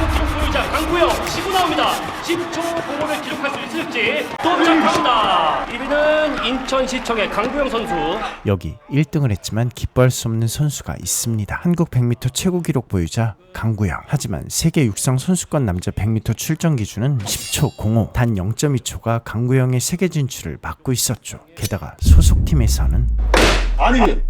한국 기록 보유자 강구영 치고 나옵니다. 10초 공호를 기록할 수 있을지 도착합니다. 1위는 인천시청의 강구영 선수. 여기 1등을 했지만 기뻐할 수 없는 선수가 있습니다. 한국 100m 최고 기록 보유자 강구영. 하지만 세계 육상 선수권 남자 100m 출전 기준은 10초 05. 단 0.2초가 강구영의 세계 진출을 막고 있었죠. 게다가 소속팀에서는 아니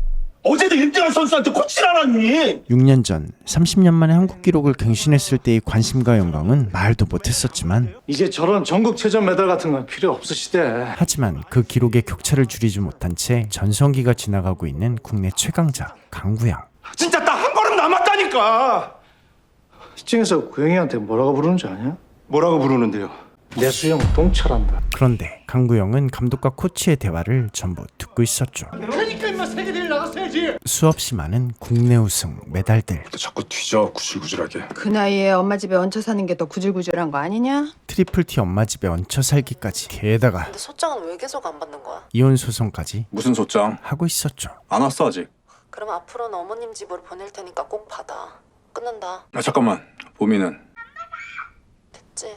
어제도 1등한 선수한테 코치라니. 6년 전 30년 만에 한국 기록을 갱신했을 때의 관심과 영광은 말도 못했었지만 이제 저런 전국체전 메달 같은 건 필요 없으시대. 하지만 그 기록의 격차를 줄이지 못한 채 전성기가 지나가고 있는 국내 최강자 강구영. 진짜 딱 한 걸음 남았다니까. 시청에서 구영이한테 뭐라고 부르는지 아냐? 뭐라고 부르는데요? 내 수영 똥차란다. 그런데 강구영은 감독과 코치의 대화를 전부 듣고 있었죠. 그러니까 임마 세계대회 나갔어야지. 수없이 많은 국내 우승 메달들, 자꾸 뒤져 구질구질하게. 그 나이에 엄마 집에 얹혀 사는 게 더 구질구질한 거 아니냐? 트리플 T 엄마 집에 얹혀 살기까지, 게다가 근데 소장은 왜 계속 안 받는 거야? 이혼 소송까지 무슨 소장? 하고 있었죠. 안 왔어 아직. 그럼 앞으로는 어머님 집으로 보낼 테니까 꼭 받아. 끊는다. 아 잠깐만. 보미는 됐지?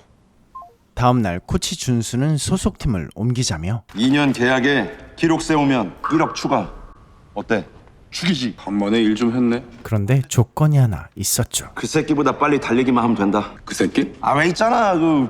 다음 날 코치 준수는 소속팀을 옮기자며 2년 계약에 기록 세우면 1억 추가. 어때? 죽이지. 한 번에 일 좀 했네. 그런데 조건이 하나 있었죠. 그 새끼보다 빨리 달리기만 하면 된다. 그 새끼? 아 왜 있잖아 그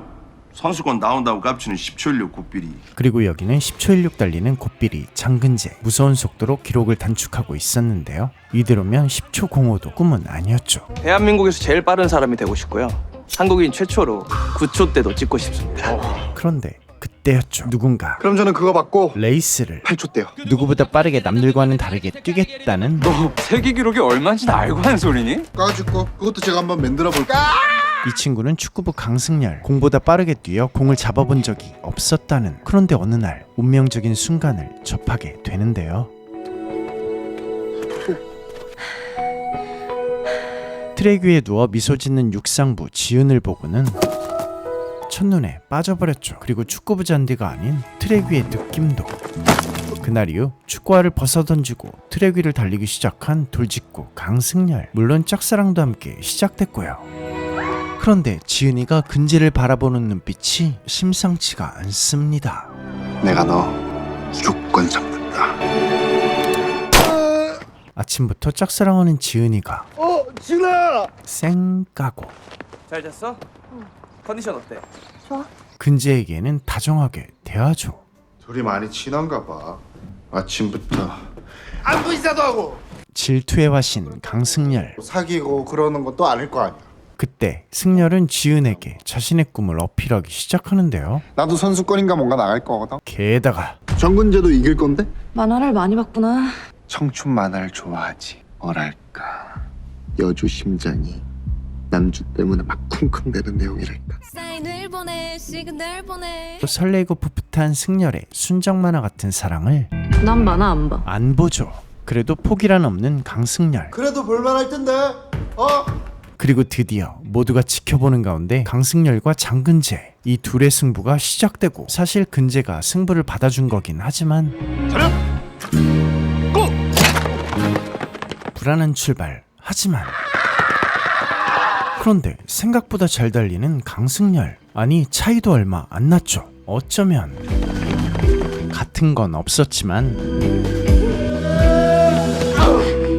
선수권 나온다고 깝치는 10초 16 곱비리. 그리고 여기는 10초 16 달리는 곱비리 장근재. 무서운 속도로 기록을 단축하고 있었는데요. 이대로면 10초 05도 꿈은 아니었죠. 대한민국에서 제일 빠른 사람이 되고 싶고요. 한국인 최초로 9초 때도 찍고 싶습니다. 그런데 그때였죠. 누군가 그럼 저는 그거 받고 레이스를 8초 대요. 누구보다 빠르게 남들과는 다르게 뛰겠다는 세계 기록이 얼마인지 알고 하는 소리니? 까짓거 그것도 제가 한번 만들어 볼까? 이 친구는 축구부 강승열. 공보다 빠르게 뛰어 공을 잡아본 적이 없었다는. 그런데 어느 날 운명적인 순간을 접하게 되는데요. 트랙 위에 누워 미소 짓는 육상부 지은을 보고는 첫눈에 빠져버렸죠. 그리고 축구부 잔디가 아닌 트랙 위의 느낌도. 그날 이후 축구화를 벗어던지고 트랙 위를 달리기 시작한 돌직구 강승열. 물론 짝사랑도 함께 시작됐고요. 그런데 지은이가 근지를 바라보는 눈빛이 심상치가 않습니다. 내가 너 무조건 잡는다. 아침부터 짝사랑하는 지은이가 지은아. 쌩 까고 잘 잤어? 컨디션 어때? 근지에게는 다정하게 대하죠. 둘이 많이 친한가 봐. 아침부터 안부 인사도 하고 질투의 화신 강승열. 사귀고 그러는 것도 아닐 거 아니야. 그때 승열은 지은에게 자신의 꿈을 어필하기 시작하는데요. 나도 선수권인가 뭔가 나갈 거거든. 게다가 정근재도 이길 건데? 만화를 많이 봤구나. 청춘 만화를 좋아하지. 뭐랄까 여주 심장이 남주 때문에 막 쿵쿵대는 내용이랄까. 사인을 보내 시그널 보내. 또 설레고 풋풋한 승열의 순정 만화 같은 사랑을 난 만화 안 봐. 안 보죠. 그래도 포기란 없는 강승열. 그래도 볼만할 텐데. 그리고 드디어 모두가 지켜보는 가운데 강승열과 장근재, 이 둘의 승부가 시작되고, 사실 근재가 승부를 받아준 거긴 하지만 불안한 출발. 하지만 그런데 생각보다 잘 달리는 강승열. 아니 차이도 얼마 안 났죠. 어쩌면 같은 건 없었지만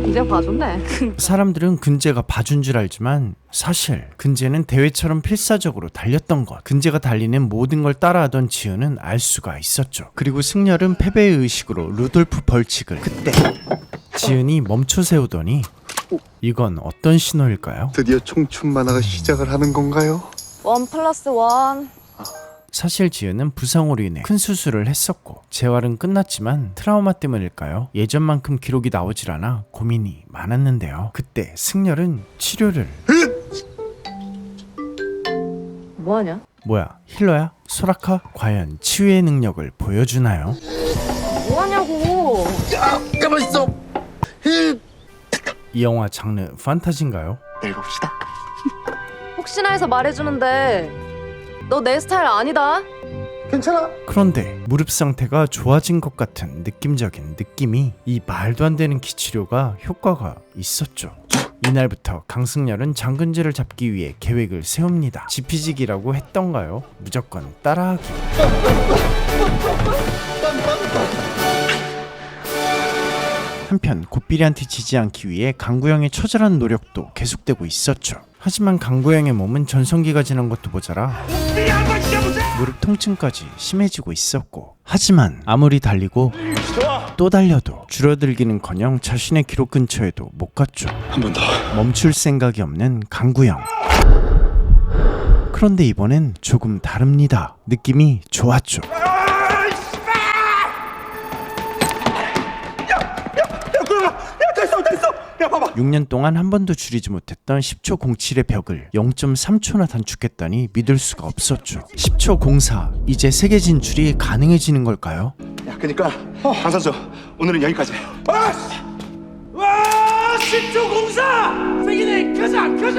이제 봐줬네. 사람들은 근재가 봐준 줄 알지만 사실 근재는 대회처럼 필사적으로 달렸던 것. 근재가 달리는 모든 걸 따라하던 지은은 알 수가 있었죠. 그리고 승열은 패배의 의식으로 루돌프 벌칙을. 그때 지은이 멈춰 세우더니 이건 어떤 신호일까요? 드디어 청춘 만화가 시작을 하는 건가요? 1+1. 사실 지은은 부상으로 인해 큰 수술을 했었고 재활은 끝났지만 트라우마 때문일까요? 예전만큼 기록이 나오질 않아 고민이 많았는데요. 그때 승열은 치료를. 뭐하냐? 뭐야, 힐러야? 소라카? 과연 치유의 능력을 보여주나요? 뭐하냐고. 가만 있어. 이 영화 장르 판타지인가요? 내봅시다. 혹시나 해서 말해주는데 너 내 스타일 아니다. 괜찮아. 그런데 무릎 상태가 좋아진 것 같은 느낌적인 느낌이, 이 말도 안 되는 기치료가 효과가 있었죠. 이날부터 강승열은 장근재를 잡기 위해 계획을 세웁니다. 지피지기라고 했던가요? 무조건 따라하기. 한편 고삐리한테 지지 않기 위해 강구영의 처절한 노력도 계속되고 있었죠. 하지만 강구영의 몸은 전성기가 지난 것도 모자라 무릎 통증까지 심해지고 있었고, 하지만 아무리 달리고 또 달려도 줄어들기는커녕 자신의 기록 근처에도 못 갔죠. 한 번 더. 멈출 생각이 없는 강구영. 그런데 이번엔 조금 다릅니다. 느낌이 좋았죠. 6년 동안 한 번도 줄이지 못했던 10초 07의 벽을 0.3초나 단축했다니 믿을 수가 없었죠. 10초 04, 이제 세계 진출이 가능해지는 걸까요? 야, 그니까 강 선수 오늘은 여기까지. 와 10초 공사 세기네 가자 그래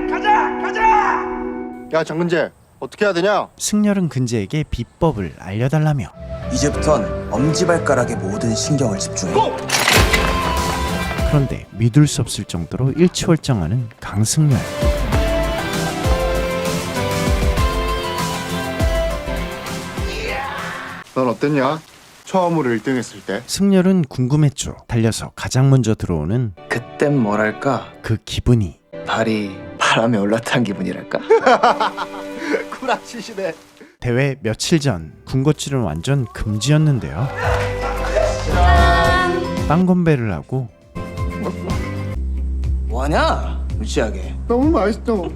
가자. 야 장근재 어떻게 해야 되냐? 승열은 근재에게 비법을 알려달라며 이제부턴 엄지발가락의 모든 신경을 집중해. 그런데 믿을 수 없을 정도로 일치월장하는 강승열. 넌 어땠냐? 처음으로 1등 했을 때. 승열은 궁금했죠. 달려서 가장 먼저 들어오는 그땐 뭐랄까, 그 기분이. 발이 바람에 올라탄 기분이랄까. 구라치시네. 대회 며칠 전 군것질은 완전 금지였는데요. 빵 건배를 하고 뭐하냐 무지하게. 너무 맛있어.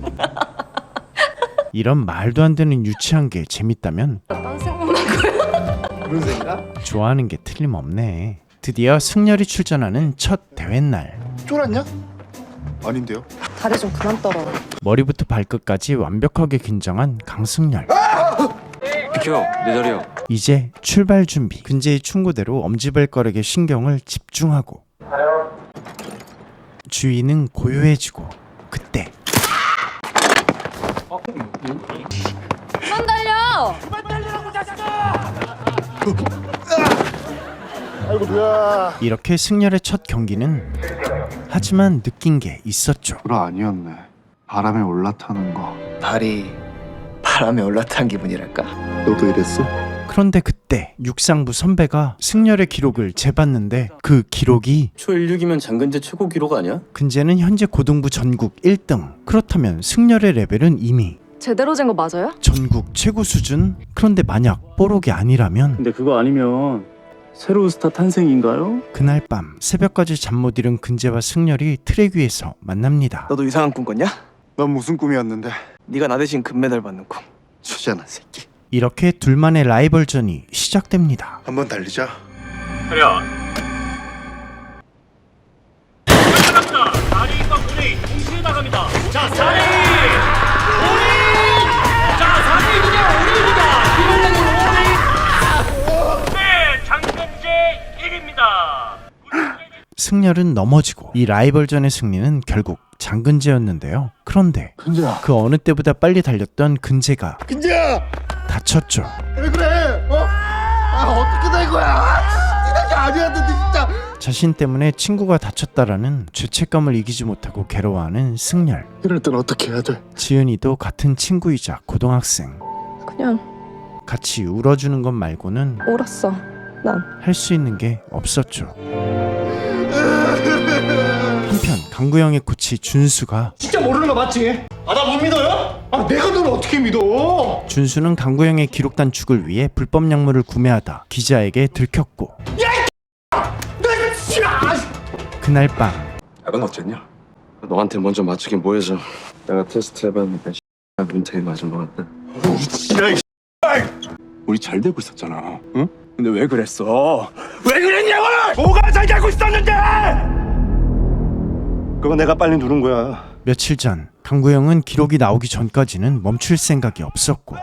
이런 말도 안 되는 유치한 게 재밌다면 딴 생각만 할 거야. 그런 생각? 좋아하는 게 틀림없네. 드디어 승열이 출전하는 첫 대회날. 쫄았냐? 아닌데요. 다리 좀 그만 떨어. 머리부터 발끝까지 완벽하게 긴장한 강승열. 비켜, 내 자리야. 이제 출발 준비. 근재의 충고대로 엄지발가락에 신경을 집중하고 주위는 고요해지고, 그때 그만 달려. 아이고 뭐야. 이렇게 승열의 첫 경기는, 하지만 느낀 게 있었죠. 구라 아니었네. 바람에 올라타는 거. 발이 바람에 올라탄 기분이랄까. 너도 이랬어? 그런데 그때 육상부 선배가 승열의 기록을 재봤는데 그 기록이 초16이면 장근재 최고 기록 아니야? 근재는 현재 고등부 전국 1등. 그렇다면 승열의 레벨은 이미 제대로 잰 거 맞아요? 전국 최고 수준? 그런데 만약 뽀록이 아니라면 근데 그거 아니면 새로운 스타 탄생인가요? 그날 밤 새벽까지 잠 못 이룬 근재와 승열이 트랙 위에서 만납니다. 너도 이상한 꿈 꿨냐? 넌 무슨 꿈이었는데? 네가 나 대신 금메달 받는 꿈. 주잖아 새끼. 이렇게 둘만의 라이벌전이 시작됩니다. 한번 달리자. 다리과 볼이 동시에 나갑니다. 자, 4레인! 올인! 자, 4레인이냐, 올인이냐! 네, 장근재 1입니다. 승열은 넘어지고 이 라이벌전의 승리는 결국 장근재였는데요. 그런데 근재야. 그 어느 때보다 빨리 달렸던 근재가 근재야. 다쳤죠. 왜 그래? 어? 아 어떻게 된 거야? 이런 게 아니었는데 진짜. 자신 때문에 친구가 다쳤다라는 죄책감을 이기지 못하고 괴로워하는 승열. 이럴 땐 어떻게 해야 돼? 지은이도 같은 친구이자 고등학생. 그냥 같이 울어주는 것 말고는 울었어. 난. 할 수 있는 게 없었죠. 한편 강구영의 코치 준수가 진짜 모르는 거 맞지? 아 나 못 믿어요? 아 내가 너를 어떻게 믿어? 준수는 강구영의 기록 단축을 위해 불법 약물을 구매하다 기자에게 들켰고, 그날 밤 약은 어쨌냐? 너한테 먼저 맞추긴 뭐해서 내가 테스트 해봤는데 문태기 맞은 것 같다. 우리 잘 되고 있었잖아. 응? 근데 왜 그랬어? 왜 그랬냐고! 뭐가 잘 되고 있었는데! 그거 내가 빨리 누른 거야. 며칠 전 강구영은 기록이 나오기 전까지는 멈출 생각이 없었고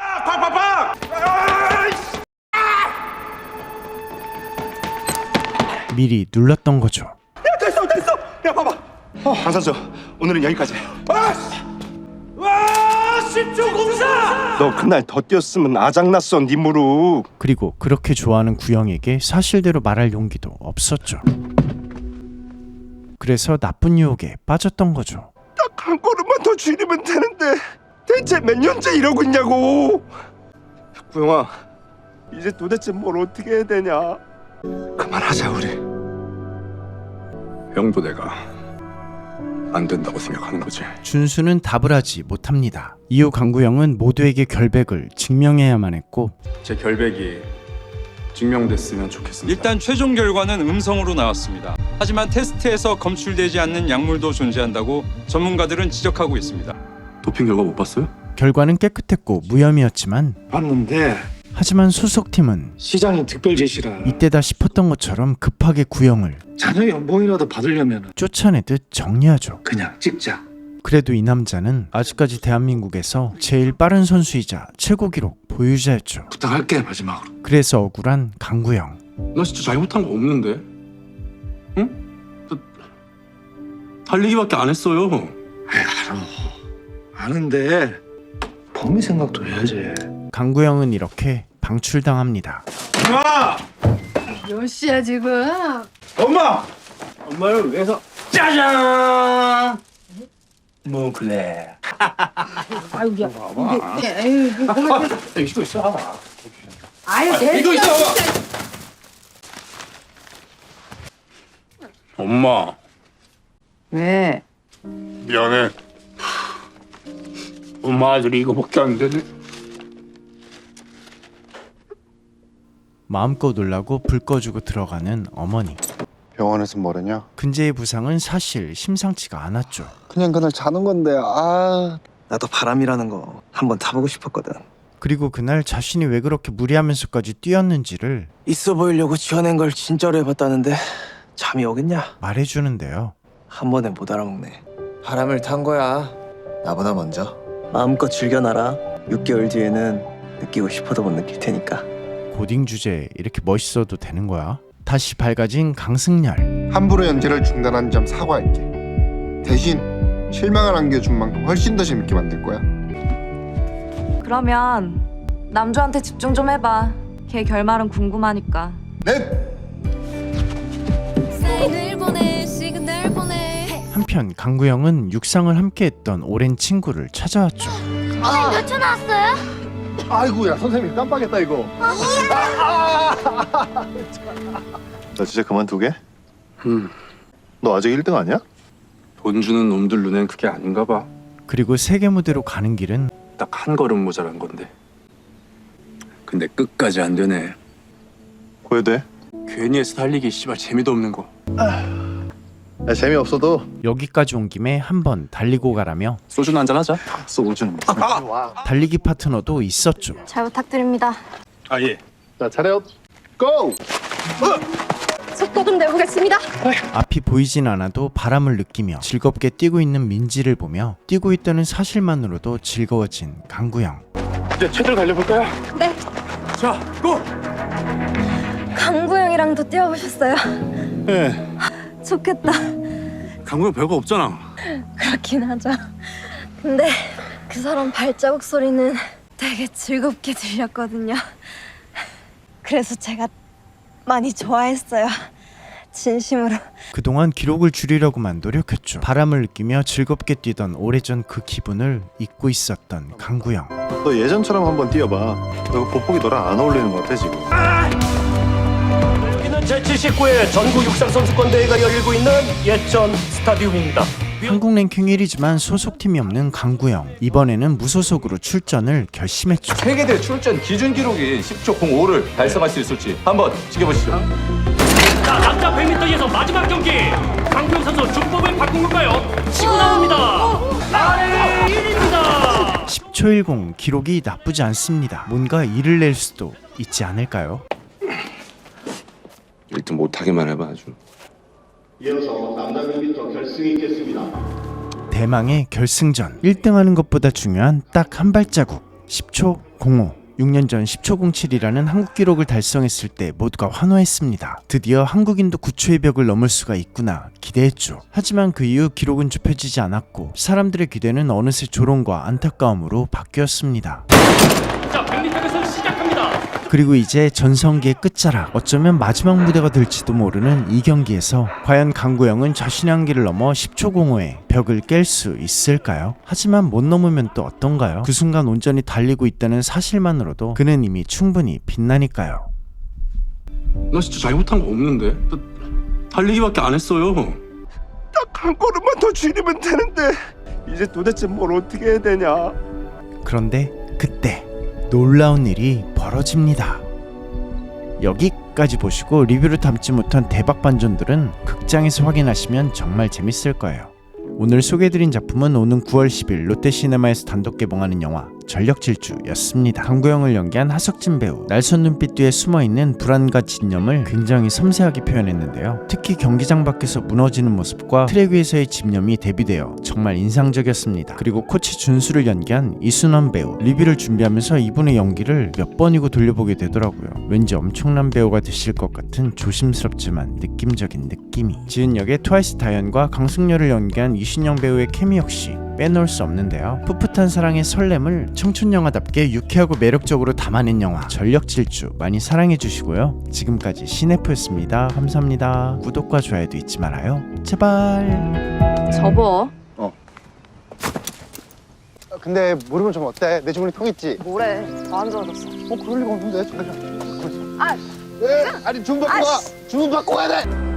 미리 눌렀던 거죠. 야 됐어! 야 봐봐. 강 선수 오늘은 여기까지. 와 10초 공사! 너 그날 더 뛰었으면 아작났어 네 무릎. 그리고 그렇게 좋아하는 구영에게 사실대로 말할 용기도 없었죠. 그래서 나쁜 유혹에 빠졌던 거죠. 딱 한 걸음만 더 줄이면 되는데 대체 몇 년째 이러고 있냐고. 구영아, 이제 도대체 뭘 어떻게 해야 되냐. 그만하자 우리. 형도 내가 안 된다고 생각하는 거지. 준수는 답을 하지 못합니다. 이후 강구영은 모두에게 결백을 증명해야만 했고 제 결백이 증명됐으면 좋겠습니다. 일단 최종 결과는 음성으로 나왔습니다. 하지만 테스트에서 검출되지 않는 약물도 존재한다고 전문가들은 지적하고 있습니다. 도핑 결과 못 봤어요? 결과는 깨끗했고 무혐의였지만 봤는데 하지만 소속팀은 시장님 특별 제시라 이때다 싶었던 것처럼 급하게 구영을 자녀 연봉이라도 받으려면 쫓아내듯 정리하죠. 그냥 찍자. 그래도 이 남자는 아직까지 대한민국에서 제일 빠른 선수이자 최고 기록 보유자였죠. 부탁할게 마지막으로. 그래서 억울한 강구영. 나 진짜 잘못한 거 없는데? 응? 나 달리기밖에 안 했어요. 알아. 아는데 범위 생각도 해야지. 강구영은 이렇게 방출당합니다. 엄마! 몇 시야 지금? 엄마! 엄마를 위해서 짜잔! 뭐 그래. 아유 야 이게 이거 있어. 아유 이거 있어. 엄마. 왜? 미안해. 엄마 아들이 이거밖에 안 되네. 마음껏 놀라고 불 꺼주고 들어가는 어머니. 병원에서 뭐래냐? 근재의 부상은 사실 심상치가 않았죠. 그냥 그날 자는 건데 나도 바람이라는 거 한번 타보고 싶었거든. 그리고 그날 자신이 왜 그렇게 무리하면서까지 뛰었는지를 있어 보이려고 지어낸 걸 진짜로 해봤다는데 잠이 오겠냐? 말해주는데요. 한 번에 못 알아먹네. 바람을 탄 거야. 나보다 먼저. 마음껏 즐겨놔라. 6개월 뒤에는 느끼고 싶어도 못 느낄 테니까. 고딩 주제에 이렇게 멋있어도 되는 거야? 다시 밝아진 강승열. 함부로 연재를 중단한 점 사과할게. 대신 실망을 안겨준 만큼 훨씬 더 재밌게 만들 거야. 그러면 남주한테 집중 좀 해봐. 걔 결말은 궁금하니까. 넷! 한편 강구영은 육상을 함께했던 오랜 친구를 찾아왔죠. 몇 초 나왔어요? 아이고야 선생님 깜빡했다 이거. 나 진짜 그만두게? 너 아직 1등 아니야? 돈 주는 놈들 눈엔 그게 아닌가 봐. 그리고 세계 무대로 가는 길은 딱 한 걸음 모자란 건데. 근데 끝까지 안 되네. 왜 돼? 괜히 해서 달리기 씨발 재미도 없는 거. 야, 재미없어도 여기까지 온 김에 한번 달리고 가라며 소주나 한잔 하자. 소주는 달리기 파트너도 있었죠. 잘 부탁드립니다. 아 예. 자 차렷 고! 속도 좀 내보겠습니다. 앞이 보이진 않아도 바람을 느끼며 즐겁게 뛰고 있는 민지를 보며 뛰고 있다는 사실만으로도 즐거워진 강구영. 이제 최대로 달려볼까요? 네. 자, 고! 강구영이랑도 뛰어보셨어요? 네. 좋겠다. 강구형 별거 없잖아. 그렇긴 하죠. 근데 그 사람 발자국 소리는 되게 즐겁게 들렸거든요. 그래서 제가 많이 좋아했어요. 진심으로. 그동안 기록을 줄이려고만 노력했죠. 바람을 느끼며 즐겁게 뛰던 오래전 그 기분을 잊고 있었던 강구영. 너 예전처럼 한번 뛰어봐. 너 보폭이 너랑 안 어울리는 것 같아 지금. 여기는 제79회 전국 육상 선수권 대회가 열리고 있는 예천 스타디움입니다. 한국 랭킹 1위지만 소속팀이 없는 강구영. 이번에는 무소속으로 출전을 결심했죠. 세계대 출전 기준 기록인 10초 05를 달성할 수 있을지 한번 지켜보시죠. 자, 남자 100m에서 마지막 경기. 강구영 선수 주법을 바꾼 건가요? 치고 나옵니다. 아래 1위입니다. 10초 10 기록이 나쁘지 않습니다. 뭔가 일을 낼 수도 있지 않을까요? 1등 못하기만 해봐 아주. 이어서 남자 100m 결승이 있겠습니다. 대망의 결승전. 1등하는 것보다 중요한 딱 한 발자국. 10초 05. 6년 전 10초 07이라는 한국 기록을 달성했을 때 모두가 환호했습니다. 드디어 한국인도 9초의 벽을 넘을 수가 있구나 기대했죠. 하지만 그 이후 기록은 좁혀지지 않았고 사람들의 기대는 어느새 조롱과 안타까움으로 바뀌었습니다. 자, 100m에서 시작합니다. 그리고 이제 전성기의 끝자락, 어쩌면 마지막 무대가 될지도 모르는 이 경기에서 과연 강구영은 자신의 한계를 넘어 10초 공허의 벽을 깰 수 있을까요? 하지만 못 넘으면 또 어떤가요? 그 순간 온전히 달리고 있다는 사실만으로도 그는 이미 충분히 빛나니까요. 나 진짜 잘못한 거 없는데. 나 달리기밖에 안 했어요. 딱 한 걸음만 더 줄이면 되는데 이제 도대체 뭘 어떻게 해야 되냐. 그런데 그때 놀라운 일이 벌어집니다. 여기까지 보시고 리뷰를 담지 못한 대박 반전들은 극장에서 확인하시면 정말 재밌을 거예요. 오늘 소개해드린 작품은 오는 9월 10일 롯데시네마에서 단독 개봉하는 영화 전력질주였습니다. 강구영을 연기한 하석진 배우, 날선 눈빛 뒤에 숨어있는 불안과 집념을 굉장히 섬세하게 표현했는데요. 특히 경기장 밖에서 무너지는 모습과 트랙 위에서의 집념이 대비되어 정말 인상적이었습니다. 그리고 코치 준수를 연기한 이순원 배우, 리뷰를 준비하면서 이분의 연기를 몇 번이고 돌려보게 되더라고요. 왠지 엄청난 배우가 되실 것 같은 조심스럽지만 느낌적인 느낌이. 지은 역의 트와이스 다현과 강승열을 연기한 이신영 배우의 케미 역시 빼놓을 수 없는데요. 풋풋한 사랑의 설렘을 청춘영화답게 유쾌하고 매력적으로 담아낸 영화 전력질주 많이 사랑해주시고요. 지금까지 시네프였습니다. 감사합니다. 구독과 좋아요도 잊지 말아요. 제발. 접어. 근데 모르면 좀 어때? 내 주머니 통 있지? 뭐래? 더 안 좋아졌어. 그럴 리가 없는데. 잠깐만. 아니 주문 받고 가. 주문 받고 가야 돼.